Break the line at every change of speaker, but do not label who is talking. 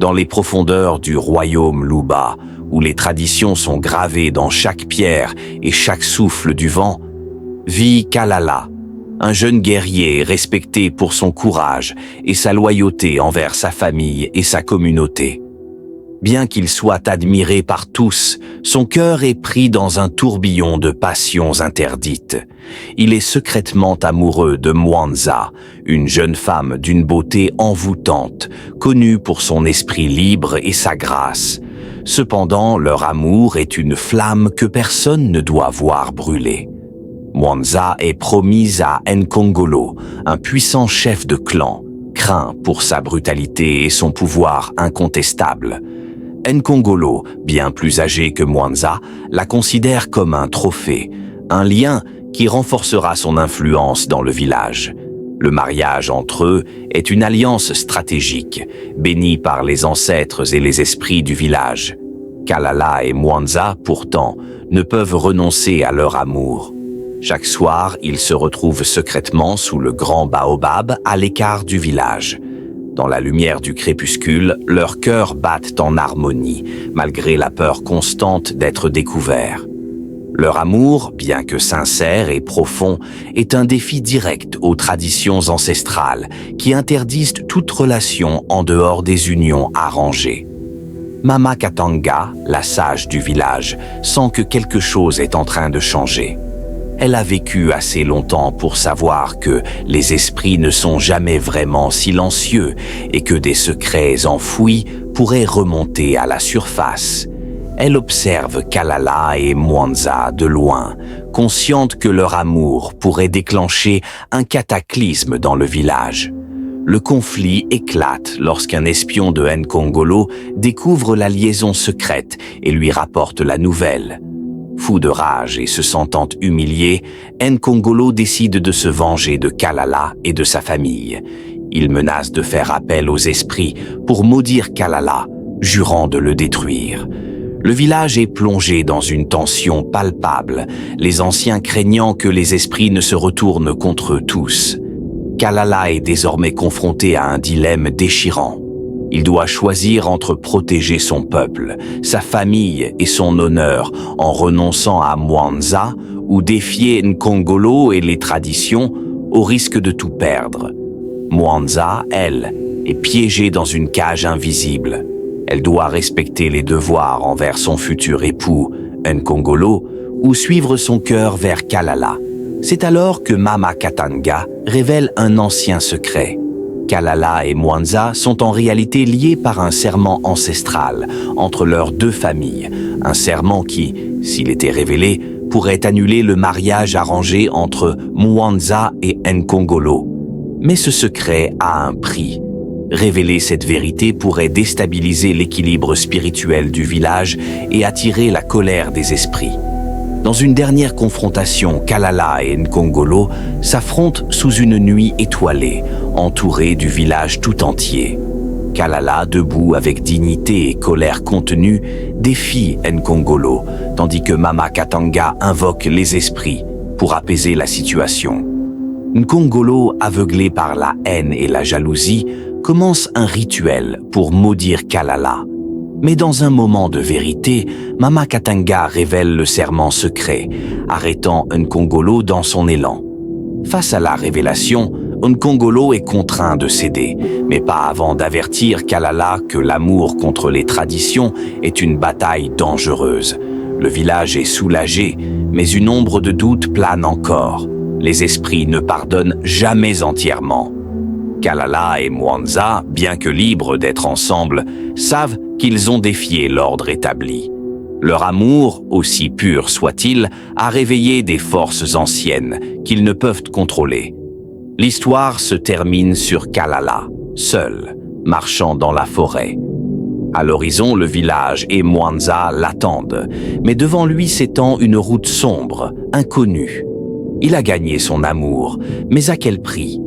Dans les profondeurs du royaume Luba, où les traditions sont gravées dans chaque pierre et chaque souffle du vent, vit Kalala, un jeune guerrier respecté pour son courage et sa loyauté envers sa famille et sa communauté. Bien qu'il soit admiré par tous, son cœur est pris dans un tourbillon de passions interdites. Il est secrètement amoureux de Mwanza, une jeune femme d'une beauté envoûtante, connue pour son esprit libre et sa grâce. Cependant, leur amour est une flamme que personne ne doit voir brûler. Mwanza est promise à Nkongolo, un puissant chef de clan, craint pour sa brutalité et son pouvoir incontestable. Nkongolo, bien plus âgé que Mwanza, la considère comme un trophée, un lien qui renforcera son influence dans le village. Le mariage entre eux est une alliance stratégique, bénie par les ancêtres et les esprits du village. Kalala et Mwanza, pourtant, ne peuvent renoncer à leur amour. Chaque soir, ils se retrouvent secrètement sous le grand baobab à l'écart du village. Dans la lumière du crépuscule, leurs cœurs battent en harmonie, malgré la peur constante d'être découverts. Leur amour, bien que sincère et profond, est un défi direct aux traditions ancestrales qui interdisent toute relation en dehors des unions arrangées. Mama Katanga, la sage du village, sent que quelque chose est en train de changer. Elle a vécu assez longtemps pour savoir que les esprits ne sont jamais vraiment silencieux et que des secrets enfouis pourraient remonter à la surface. Elle observe Kalala et Mwanza de loin, consciente que leur amour pourrait déclencher un cataclysme dans le village. Le conflit éclate lorsqu'un espion de Nkongolo découvre la liaison secrète et lui rapporte la nouvelle. Fou de rage et se sentant humilié, Nkongolo décide de se venger de Kalala et de sa famille. Il menace de faire appel aux esprits pour maudire Kalala, jurant de le détruire. Le village est plongé dans une tension palpable, les anciens craignant que les esprits ne se retournent contre eux tous. Kalala est désormais confronté à un dilemme déchirant. Il doit choisir entre protéger son peuple, sa famille et son honneur en renonçant à Mwanza ou défier Nkongolo et les traditions au risque de tout perdre. Mwanza, elle, est piégée dans une cage invisible. Elle doit respecter les devoirs envers son futur époux, Nkongolo, ou suivre son cœur vers Kalala. C'est alors que Mama Katanga révèle un ancien secret. Kalala et Mwanza sont en réalité liés par un serment ancestral entre leurs deux familles, un serment qui, s'il était révélé, pourrait annuler le mariage arrangé entre Mwanza et Nkongolo. Mais ce secret a un prix. Révéler cette vérité pourrait déstabiliser l'équilibre spirituel du village et attirer la colère des esprits. Dans une dernière confrontation, Kalala et Nkongolo s'affrontent sous une nuit étoilée, entourés du village tout entier. Kalala, debout avec dignité et colère contenue, défie Nkongolo, tandis que Mama Katanga invoque les esprits pour apaiser la situation. Nkongolo, aveuglé par la haine et la jalousie, commence un rituel pour maudire Kalala. Mais dans un moment de vérité, Mama Katanga révèle le serment secret, arrêtant Nkongolo dans son élan. Face à la révélation, Nkongolo est contraint de céder, mais pas avant d'avertir Kalala que l'amour contre les traditions est une bataille dangereuse. Le village est soulagé, mais une ombre de doute plane encore. Les esprits ne pardonnent jamais entièrement. Kalala et Mwanza, bien que libres d'être ensemble, savent qu'ils ont défié l'ordre établi. Leur amour, aussi pur soit-il, a réveillé des forces anciennes qu'ils ne peuvent contrôler. L'histoire se termine sur Kalala, seul, marchant dans la forêt. À l'horizon, le village et Mwanza l'attendent, mais devant lui s'étend une route sombre, inconnue. Il a gagné son amour, mais à quel prix ?